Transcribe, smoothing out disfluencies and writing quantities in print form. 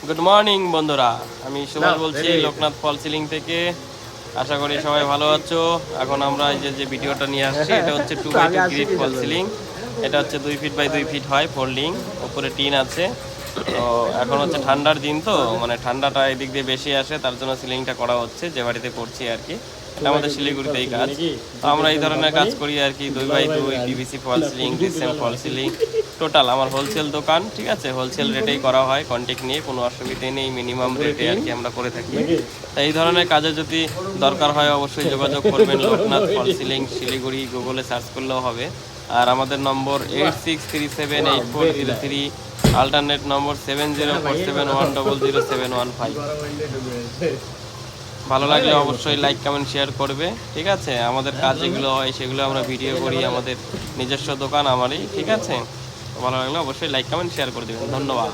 Good morning বন্ধুরা, আমি সুভাষ বলছি লোকনাথ ফল সিলিং থেকে। আশা করি সবাই ভালো আছো। এখন আমরা এই যে ভিডিওটা নিয়ে আসছি, এটা হচ্ছে 2x2 গ্রিড ফল সিলিং। এটা হচ্ছে 2 ফিট বাই 2 ফিট হয়, ফোল্ডিং, উপরে টিন আছে। তো এখন হচ্ছে ঠান্ডার দিন, তো মানে ঠান্ডাটা এদিক দিয়ে বেশি আসে, তার জন্য সিলিংটা করা হচ্ছে, যে বাড়িতে করছি আর কি। এটা আমাদের শিলিগুড়িতে এই কাজ। তো আমরা এই ধরনের কাজ করি আর কি, 2x2 পিভিসি ফল সিলিং, জিপসাম ফল সিলিং, টোটাল আমার হোলসেল দোকান। ঠিক আছে, হোলসেল রেটেই করা হয়, কন্ট্যাক্ট নিয়ে কোনো অসুবিধে নেই, মিনিমাম রেটে আর কি আমরা করে থাকি। তাই এই ধরনের কাজে যদি দরকার হয় অবশ্যই যোগাযোগ করবেন। লোকনাথ ফল সিলিং শিলিগুড়ি গুগলে সার্চ করলেও হবে। আর আমাদের নম্বর 86378403, আল্টারনেট নম্বর 7047100715। ভালো লাগলে অবশ্যই লাইক কমেন্ট শেয়ার করবে। ঠিক আছে, আমাদের কাজ যেগুলো হয় সেগুলো আমরা ভিডিও করি, আমাদের নিজস্ব দোকান আমারই। ঠিক আছে, ভালো লাগলে অবশ্যই লাইক কমেন্ট শেয়ার করে দেবেন। ধন্যবাদ।